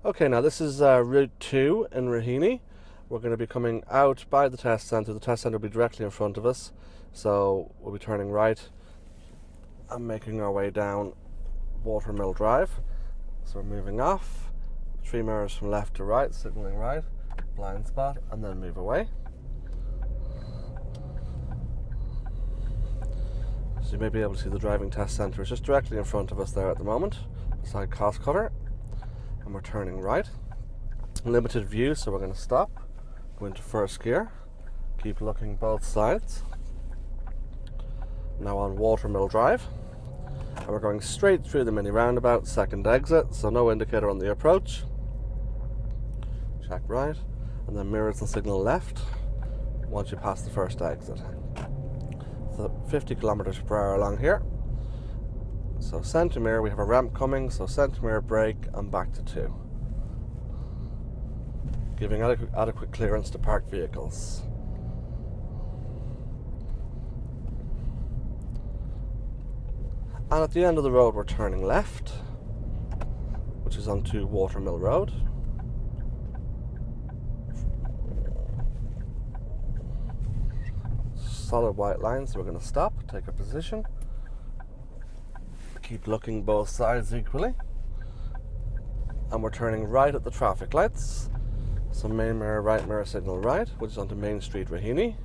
Okay, now this is Route 2 in Raheny. We're going to be coming out by the test centre. The test centre will be directly in front of us. So we'll be turning right and making our way down Watermill Drive. So we're moving off. 3 mirrors from left to right, signalling right, blind spot, and then move away. So you may be able to see the driving test centre is just directly in front of us there at the moment, beside Cost Cutter. And we're turning right. Limited view, so we're going to stop, go into first gear, keep looking both sides. Now on Watermill Drive, and we're going straight through the mini roundabout, second exit, so no indicator on the approach. Check right, and then mirrors and signal left once you pass the first exit. So 50 kilometers per hour along here. So centre mirror, we have a ramp coming, so centre mirror, brake, and back to 2. Giving adequate clearance to parked vehicles. And at the end of the road we're turning left, which is onto Watermill Road. Solid white line, so we're going to stop, take a position. Keep looking both sides equally, and we're turning right at the traffic lights. So main mirror, right mirror, signal right, which is onto Main Street, Raheny.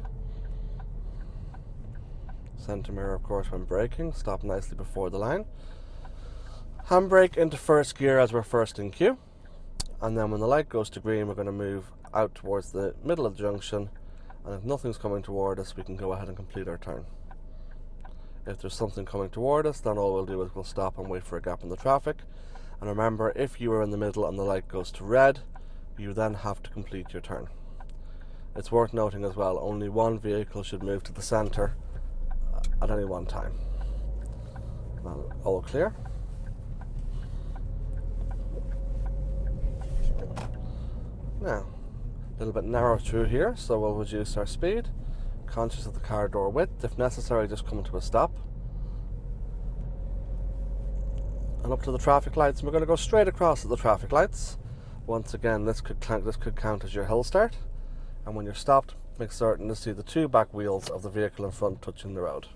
Centre mirror, of course, when braking, stop nicely before the line. Handbrake into first gear as we're first in queue, and then when the light goes to green we're going to move out towards the middle of the junction, and if nothing's coming toward us we can go ahead and complete our turn. If there's something coming toward us, then all we'll do is we'll stop and wait for a gap in the traffic. And remember, if you are in the middle and the light goes to red, you then have to complete your turn. It's worth noting as well, only one vehicle should move to the centre at any one time. All clear. Now, a little bit narrow through here, so we'll reduce our speed. Conscious of the car door width, if necessary just come to a stop. And up to the traffic lights, and we're going to go straight across at the traffic lights. Once again, this could count as your hill start, and when you're stopped, make certain to see the 2 back wheels of the vehicle in front touching the road.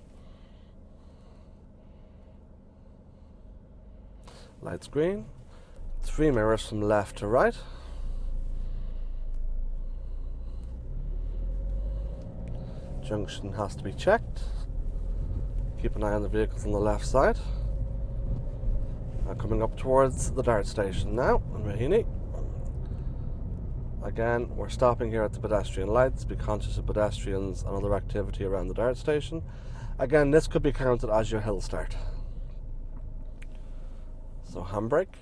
Lights green, 3 mirrors from left to right. Junction has to be checked. Keep an eye on the vehicles on the left side. Coming up towards the Dart station now in Raheny. Again, we're stopping here at the pedestrian lights. Be conscious of pedestrians and other activity around the Dart station. Again, this could be counted as your hill start. So handbrake,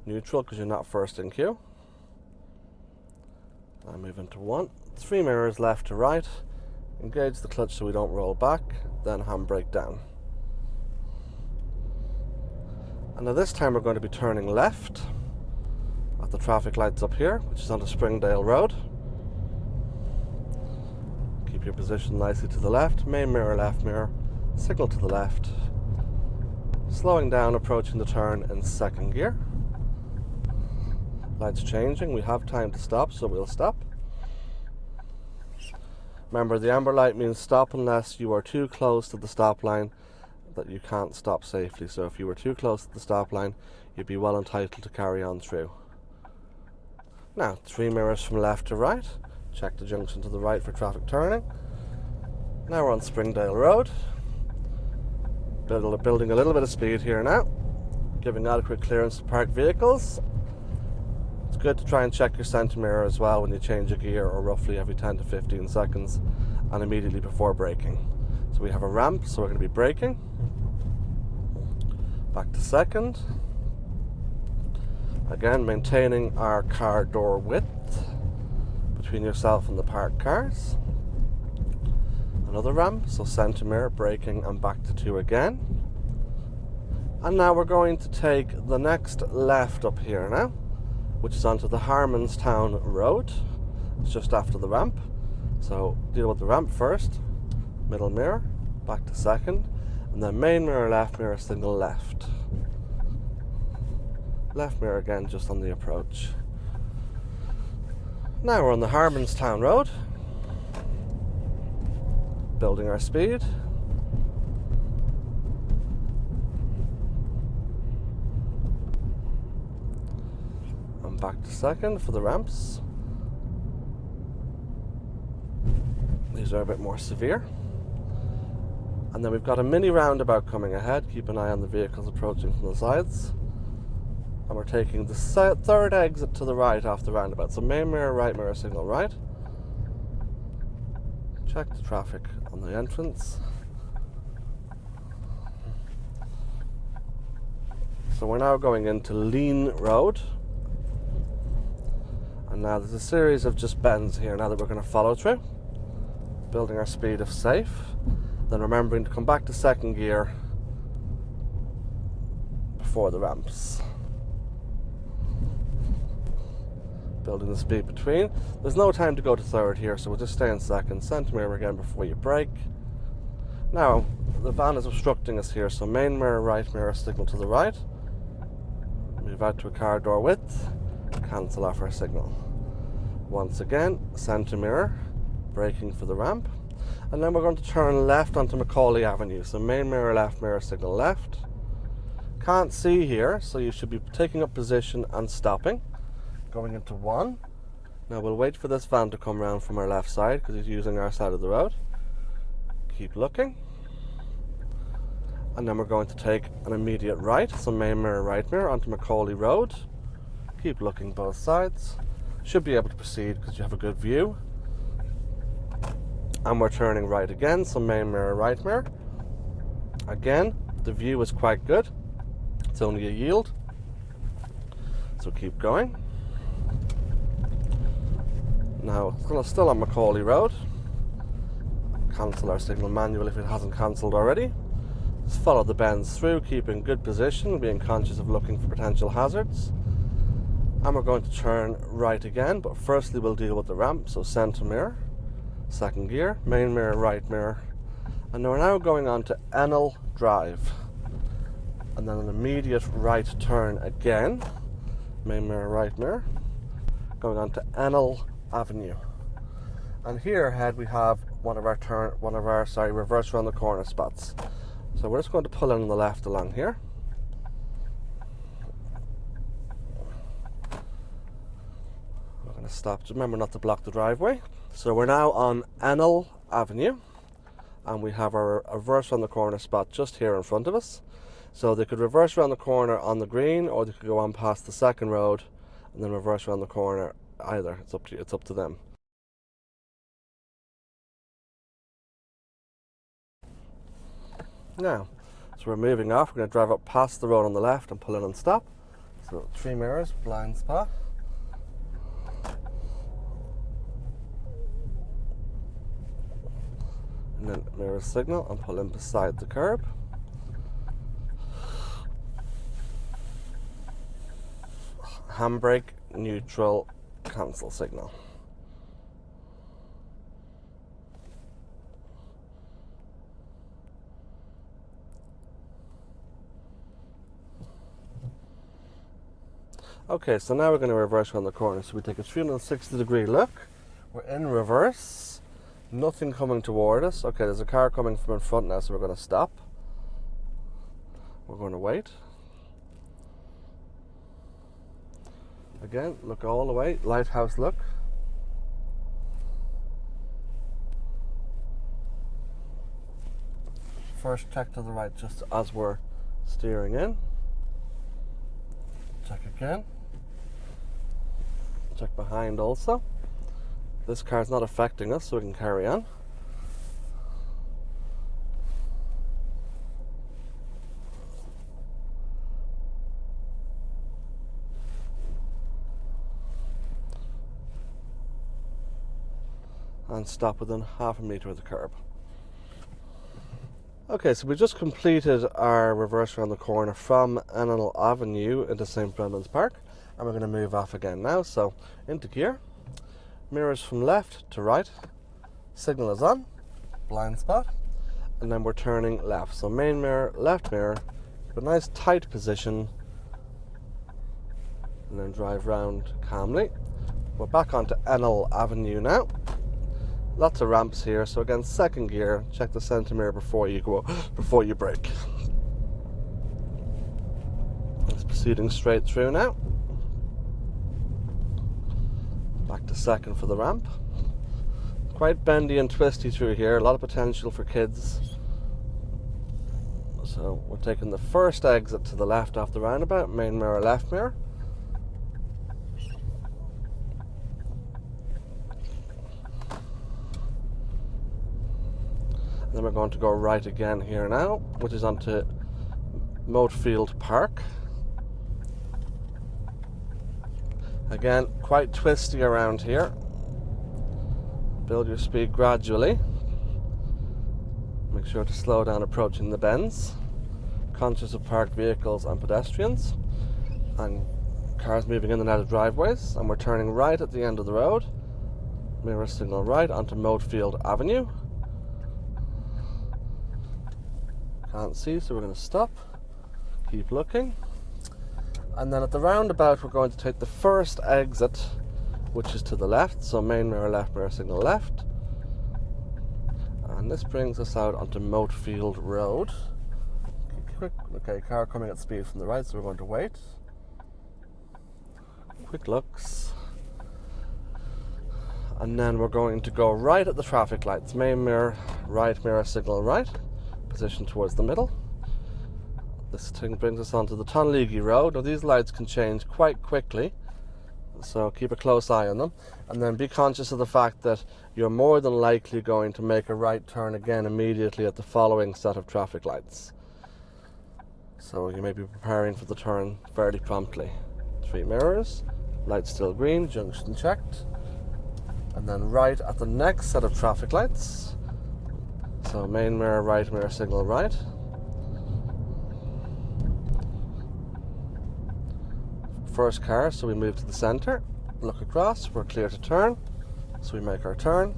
neutral because you're not first in queue. I move into 1. 3 mirrors left to right, engage the clutch so we don't roll back, then handbrake down. And now this time we're going to be turning left at the traffic lights up here, which is onto Springdale Road. Keep your position nicely to the left, main mirror, left mirror, signal to the left. Slowing down, approaching the turn in second gear. Lights changing, we have time to stop, so we'll stop. Remember, the amber light means stop unless you are too close to the stop line that you can't stop safely. So if you were too close to the stop line, you'd be well entitled to carry on through. Now, 3 mirrors from left to right. Check the junction to the right for traffic turning. Now we're on Springdale Road. Building a little bit of speed here now. Giving adequate clearance to parked vehicles. It's good to try and check your centre mirror as well when you change a gear, or roughly every 10 to 15 seconds, and immediately before braking. So we have a ramp, so we're going to be braking. Back to second. Again, maintaining our car door width between yourself and the parked cars. Another ramp, so centre mirror, braking, and back to 2 again. And now we're going to take the next left up here now, which is onto the Harmonstown Road. It's just after the ramp. So deal with the ramp first, middle mirror, back to second, and then main mirror left, mirror signal left. left mirror again just on the approach. Now we're on the Harmonstown Road, building our speed. And back to second for the ramps. These are a bit more severe. And then we've got a mini roundabout coming ahead. Keep an eye on the vehicles approaching from the sides. And we're taking the third exit to the right off the roundabout. So main mirror, right mirror, signal right. Check the traffic on the entrance. So we're now going into Lein Road. And now there's a series of just bends here now that we're going to follow through. Building our speed of safe. Then remembering to come back to second gear before the ramps. Building the speed between. There's no time to go to third here, so we'll just stay in second. Centre mirror again before you brake. Now, the van is obstructing us here, so main mirror, right mirror, signal to the right. Move out to a car door width. Cancel off our signal. Once again, centre mirror, braking for the ramp. And then we're going to turn left onto McAuley Avenue. So main mirror, left mirror, signal left. Can't see here, so you should be taking up position and stopping. Going into 1. Now we'll wait for this van to come around from our left side because he's using our side of the road. Keep looking. And then we're going to take an immediate right. So main mirror, right mirror onto McAuley Road. Keep looking both sides. Should be able to proceed because you have a good view. And we're turning right again, so main mirror, right mirror. Again, the view is quite good. It's only a yield. So keep going. Now, it's still on McAuley Road. Cancel our signal manual if it hasn't cancelled already. Just follow the bends through, keeping good position, being conscious of looking for potential hazards. And we're going to turn right again, but firstly we'll deal with the ramp, so centre mirror. Second gear, main mirror, right mirror. And we're now going on to Ennel Drive. And then an immediate right turn again. Main mirror, right mirror. Going on to Ennel Avenue. And here ahead we have one of our reverse around the corner spots. So we're just going to pull in on the left along here. We're going to stop. Remember not to block the driveway. So we're now on Ennel Avenue, and we have our reverse around the corner spot just here in front of us. So they could reverse around the corner on the green, or they could go on past the second road and then reverse around the corner. Either, it's up to them. Now, so we're moving off. We're going to drive up past the road on the left and pull in and stop. So 3 mirrors, blind spot. And then mirror signal and pull in beside the curb. Handbrake, neutral, cancel signal. Okay, so now we're going to reverse around the corner. So we take a 360-degree look. We're in reverse. Nothing coming toward us. Okay, there's a car coming from in front now, so we're going to stop. We're going to wait. Again, look all the way. Lighthouse look. First check to the right just as we're steering in. Check again. Check behind also. This car's not affecting us, so we can carry on. And stop within half a metre of the curb. Okay, so we just completed our reverse around the corner from Ennel Avenue into St. Brendan's Park, and we're going to move off again now. So into gear, mirrors from left to right, signal is on, blind spot, and then we're turning left. So main mirror, left mirror, a nice tight position, and then drive round calmly. We're back onto Ennel Avenue now. Lots of ramps here, so again, second gear, check the centre mirror before you brake. It's proceeding straight through now. Back to second for the ramp. Quite bendy and twisty through here, a lot of potential for kids. So we're taking the first exit to the left off the roundabout, main mirror, left mirror. And then we're going to go right again here now, which is onto Moatfield Park. Again, quite twisty around here. Build your speed gradually. Make sure to slow down approaching the bends. Conscious of parked vehicles and pedestrians. And cars moving in and out of driveways. And we're turning right at the end of the road. Mirror signal right onto Moatfield Avenue. Can't see, so we're going to stop. Keep looking. And then at the roundabout, we're going to take the first exit, which is to the left. So main mirror left, mirror signal left. And this brings us out onto Moatfield Road. Quick, okay, car coming at speed from the right, so we're going to wait. Quick looks. And then we're going to go right at the traffic lights. Main mirror right, mirror signal right. Position towards the middle. This thing brings us onto the Tonlegee Road. Now these lights can change quite quickly, so keep a close eye on them. And then be conscious of the fact that you're more than likely going to make a right turn again immediately at the following set of traffic lights. So you may be preparing for the turn fairly promptly. 3 mirrors, lights still green, junction checked. And then right at the next set of traffic lights. So main mirror right, mirror signal right. First car, so we move to the centre, look across, we're clear to turn, so we make our turn,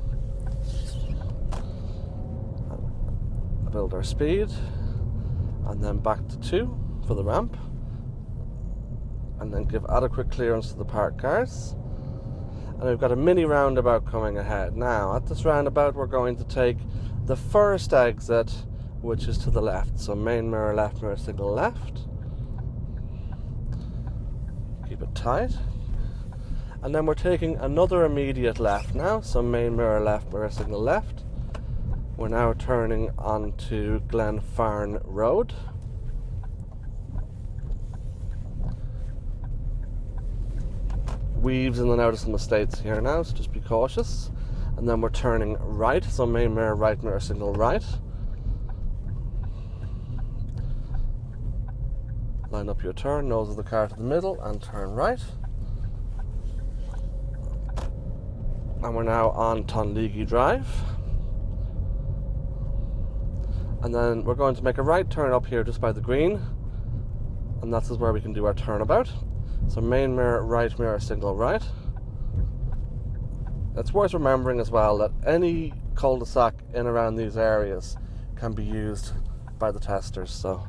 build our speed, and then back to 2 for the ramp, and then give adequate clearance to the parked cars. And we've got a mini roundabout coming ahead. Now at this roundabout we're going to take the first exit, which is to the left, so main mirror left, mirror signal left. Keep it tight. And then we're taking another immediate left now, so main mirror left, mirror signal left. We're now turning onto Glenfarne Road. Weaves in and out of some estates here now, so just be cautious. And then we're turning right, so main mirror right, mirror signal right. Line up your turn, nose of the car to the middle, and turn right. And we're now on Tonlegee Drive. And then we're going to make a right turn up here just by the green. And that's where we can do our turnabout. So main mirror right, mirror signal right. It's worth remembering as well that any cul-de-sac in around these areas can be used by the testers. So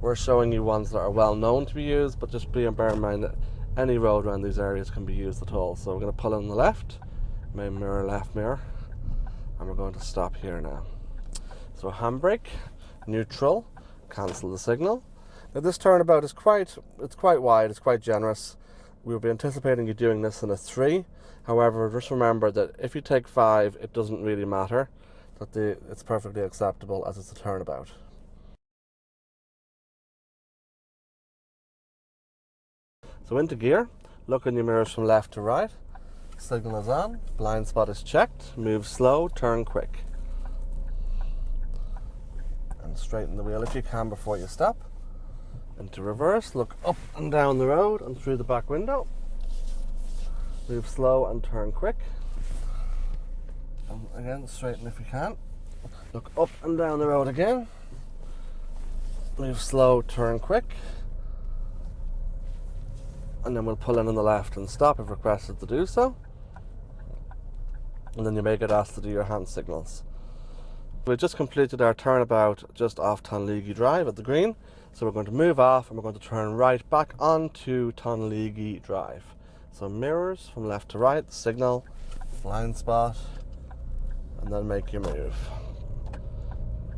we're showing you ones that are well known to be used, but just bear in mind that any road around these areas can be used at all. So we're going to pull in the left, main mirror, left mirror, and we're going to stop here now. So handbrake, neutral, cancel the signal. Now this turnabout is quite wide, it's quite generous. We'll be anticipating you doing this in a 3. However, just remember that if you take 5, it doesn't really matter. That it's perfectly acceptable as it's a turnabout. So into gear, look in your mirrors from left to right. Signal is on, blind spot is checked, move slow, turn quick. And straighten the wheel if you can before you stop. Into reverse, look up and down the road and through the back window. Move slow and turn quick. And again, straighten if you can. Look up and down the road again. Move slow, turn quick. And then we'll pull in on the left and stop if requested to do so. And then you may get asked to do your hand signals. We've just completed our turnabout just off Tonlegee Drive at the green. So we're going to move off and we're going to turn right back onto Tonlegee Drive. So mirrors from left to right, signal, blind spot, and then make your move.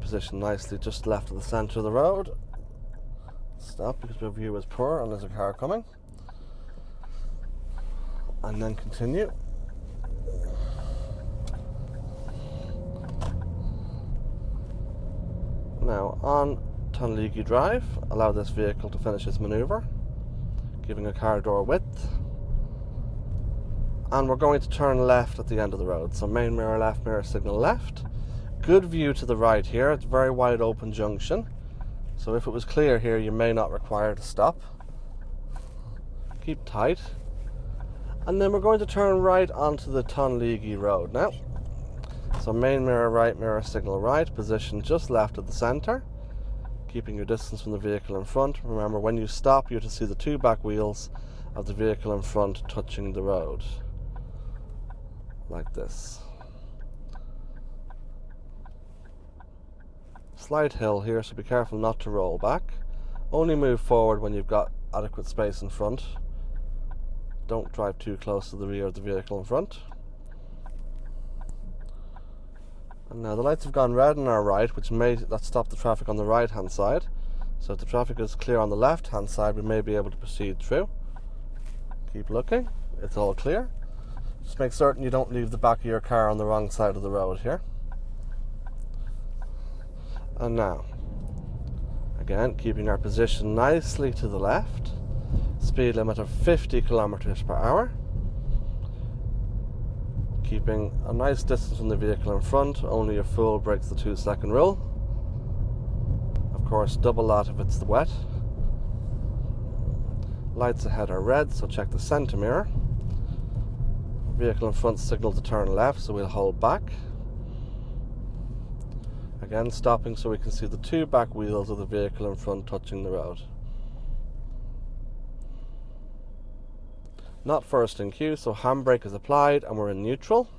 Position nicely just left of the centre of the road. Stop because your view is poor and there's a car coming. And then continue. Now on Tonlegee Drive, allow this vehicle to finish its manoeuvre, giving a car door width. And we're going to turn left at the end of the road. So main mirror left, mirror signal left. Good view to the right here. It's a very wide open junction. So if it was clear here, you may not require to stop. Keep tight. And then we're going to turn right onto the Tonlegee Road now. So main mirror right, mirror signal right. Position just left of the centre, keeping your distance from the vehicle in front. Remember, when you stop, you're to see the two back wheels of the vehicle in front touching the road. Like this. Slight hill here, so be careful not to roll back. Only move forward when you've got adequate space in front. Don't drive too close to the rear of the vehicle in front. And now the lights have gone red on our right, which may stop the traffic on the right hand side. So if the traffic is clear on the left hand side, we may be able to proceed through. Keep looking, it's all clear. Just make certain you don't leave the back of your car on the wrong side of the road here. And now, again, keeping our position nicely to the left. Speed limit of 50 kilometers per hour. Keeping a nice distance from the vehicle in front. Only a fool breaks the 2-second rule. Of course, double that if it's wet. Lights ahead are red, so check the centre mirror. Vehicle in front signal to turn left, so we'll hold back. Again, stopping so we can see the two back wheels of the vehicle in front touching the road. Not first in queue, so handbrake is applied and we're in neutral.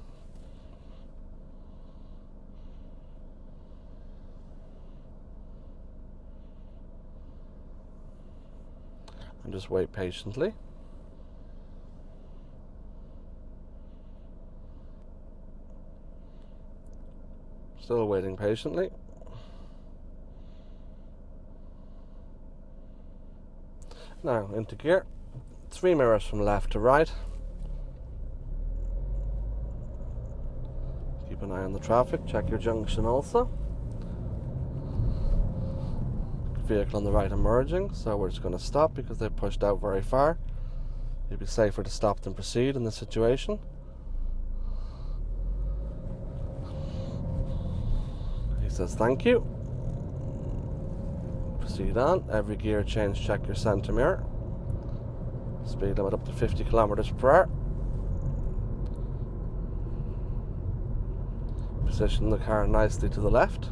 And just wait patiently. Still waiting patiently. Now into gear. 3 mirrors from left to right. Keep an eye on the traffic. Check your junction also. Vehicle on the right emerging, so we're just going to stop because they've pushed out very far. It'd be safer to stop than proceed in this situation. He says thank you. Proceed on. Every gear change, check your centre mirror. Speed limit up to 50 kilometers per hour. Position the car nicely to the left.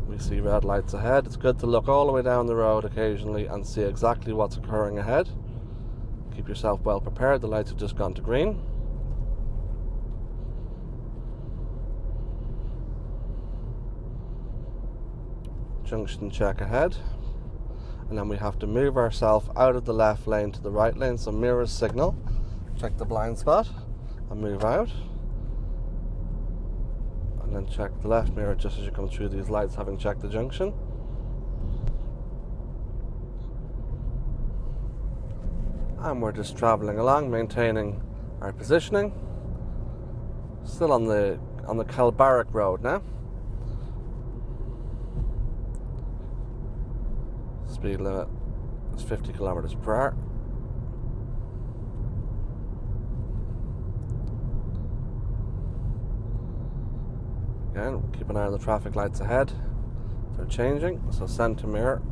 We see red lights ahead. It's good to look all the way down the road occasionally and see exactly what's occurring ahead. Keep yourself well prepared. The lights have just gone to green. Junction check ahead, and then we have to move ourselves out of the left lane to the right lane, so mirror signal, check the blind spot and move out, and then check the left mirror just as you come through these lights, having checked the junction. And we're just travelling along, maintaining our positioning. Still on the Kilbarrack Road now. Speed limit is 50 kilometers per hour. Again, keep an eye on the traffic lights ahead. They're changing, so centre mirror.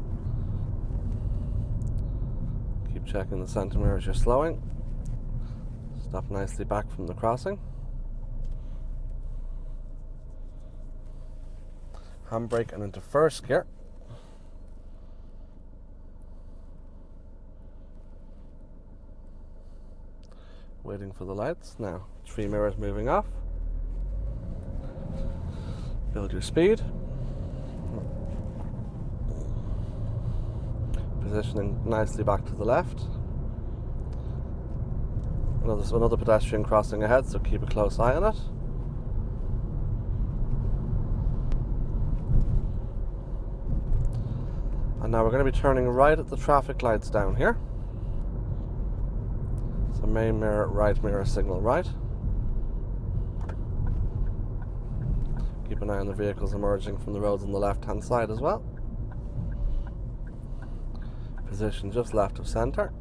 Keep checking the centre mirror as you're slowing. Stop nicely back from the crossing. Handbrake and into first gear. Waiting for the lights. Now, 3 mirrors moving off. Build your speed. Positioning nicely back to the left. Another pedestrian crossing ahead, so keep a close eye on it. And now we're going to be turning right at the traffic lights down here. So main mirror, right mirror, signal right. Keep an eye on the vehicles emerging from the roads on the left hand side as well. Position just left of centre.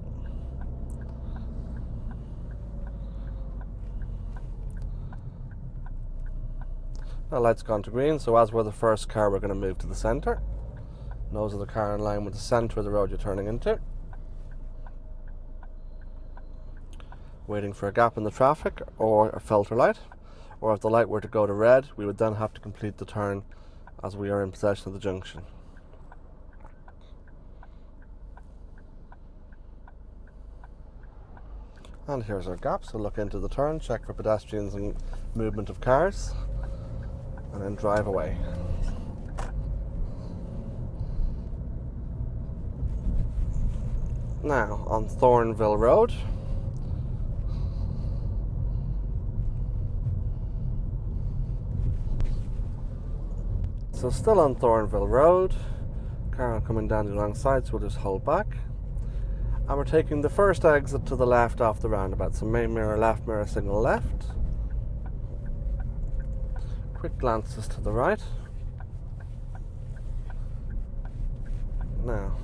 Now light's gone to green, so as we're the first car, we're going to move to the centre. Nose of the car in line with the centre of the road you're turning into. Waiting for a gap in the traffic or a filter light. Or if the light were to go to red, we would then have to complete the turn as we are in possession of the junction. And here's our gap, so look into the turn, check for pedestrians and movement of cars, and then drive away. Now, on Thornville Road. So still on Thornville Road, car coming down the wrong side, so we'll just hold back. And we're taking the first exit to the left off the roundabout. So main mirror, left mirror, signal left. Quick glances to the right. Now,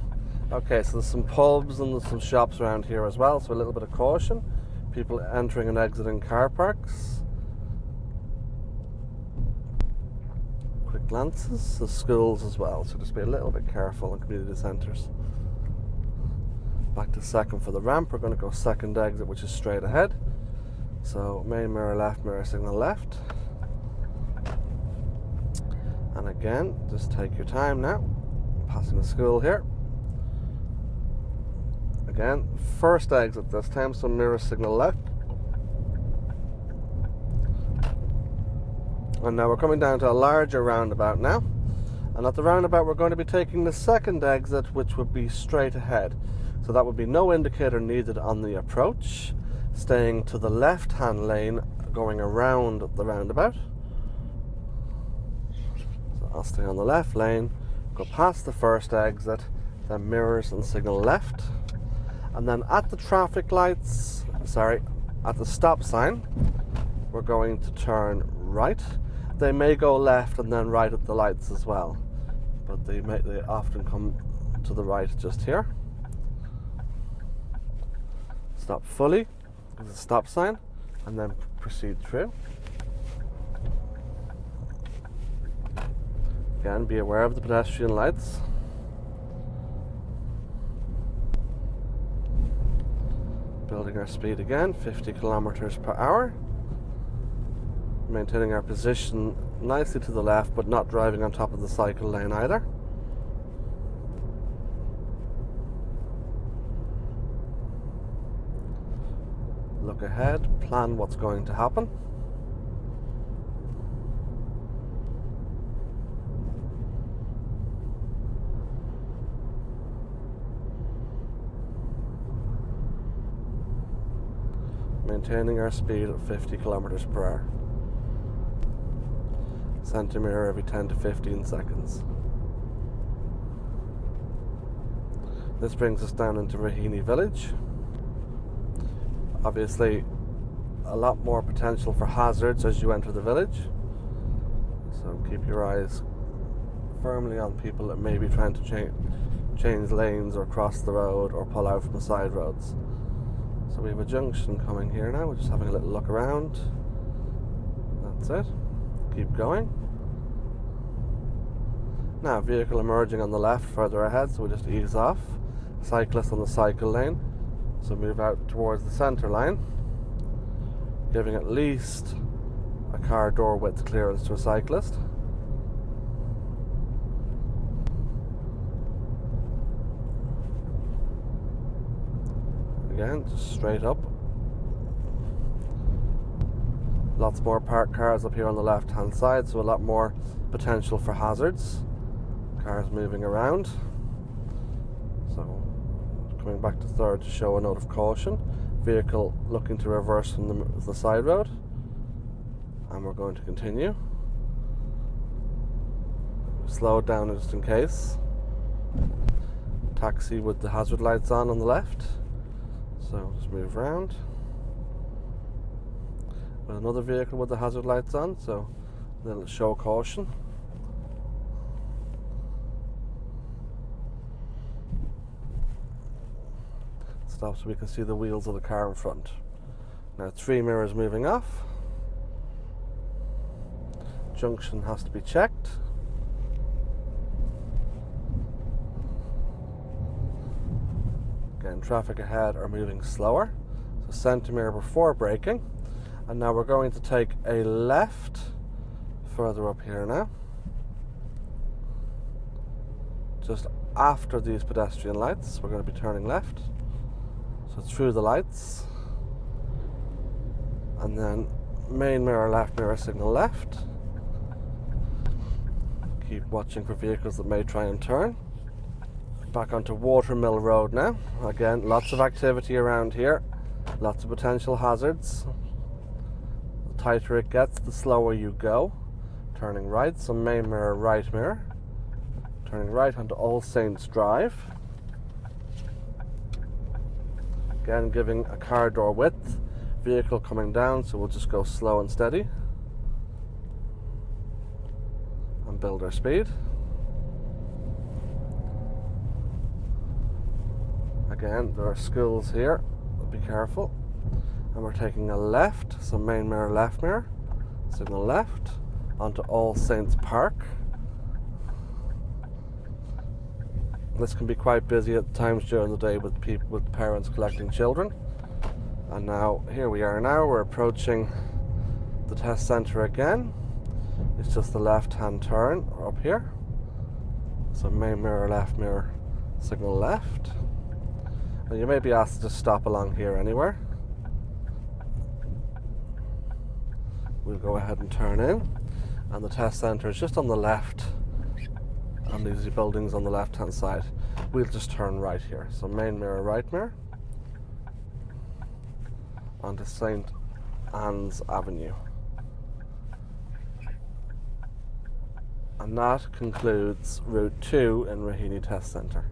okay, so there's some pubs and there's some shops around here as well, so a little bit of caution. People entering and exiting car parks. Quick glances, the schools as well, so just be a little bit careful in community centres. Back to second for the ramp, we're going to go second exit, which is straight ahead. So main mirror, left mirror, signal left. And again, just take your time now. Passing the school here. Again, first exit this time, so mirror signal left. And now we're coming down to a larger roundabout now. And at the roundabout we're going to be taking the second exit, which would be straight ahead. So that would be no indicator needed on the approach. Staying to the left-hand lane, going around the roundabout. So I'll stay on the left lane, go past the first exit, then mirrors and signal left. And then at the traffic lights, at the stop sign, we're going to turn right. They may go left and then right at the lights as well, but they often come to the right just here. Stop fully with the stop sign and then proceed through. Again, be aware of the pedestrian lights. Building our speed again, 50 kilometers per hour. Maintaining our position nicely to the left, but not driving on top of the cycle lane either. Look ahead, plan what's going to happen. Maintaining our speed at 50 kilometers per hour. Centre mirror every 10 to 15 seconds. This brings us down into Raheny Village. Obviously, a lot more potential for hazards as you enter the village. So keep your eyes firmly on people that may be trying to change lanes or cross the road or pull out from the side roads. So we have a junction coming here now. We're just having a little look around. That's it. Keep going. Now, vehicle emerging on the left further ahead, so we just ease off. Cyclist on the cycle lane. So move out towards the centre line, giving at least a car door width clearance to a cyclist. Again, just straight up. Lots more parked cars up here on the left hand side, so a lot more potential for hazards. Cars moving around. So coming back to third to show a note of caution. Vehicle looking to reverse from the side road. And we're going to continue. Slow it down just in case. Taxi with the hazard lights on the left. So just move around. With another vehicle with the hazard lights on, so they'll show caution. Stop so we can see the wheels of the car in front. Now 3 mirrors moving off. Junction has to be checked. Again, traffic ahead are moving slower. So centre mirror before braking. And now we're going to take a left further up here now. Just after these pedestrian lights, we're going to be turning left. So through the lights. And then main mirror, left mirror, signal left. Keep watching for vehicles that may try and turn. Back onto Watermill Road now. Again, lots of activity around here. Lots of potential hazards. The tighter it gets, the slower you go. Turning right, so main mirror, right mirror. Turning right onto All Saints Drive. Again, giving a car door width. Vehicle coming down, so we'll just go slow and steady. And build our speed. Again, there are schools here, be careful. And we're taking a left, so main mirror, left mirror, signal left, onto All Saints Park. This can be quite busy at times during the day with people, with parents collecting children. And now, here we are now, we're approaching the test centre again. It's just the left-hand turn up here. So main mirror, left mirror, signal left. And you may be asked to stop along here anywhere. We'll go ahead and turn in. And the test centre is just on the left. And these buildings on the left hand side. We'll just turn right here. So main mirror, right mirror. Onto St. Anne's Avenue. And that concludes Route 2 in Raheny Test Centre.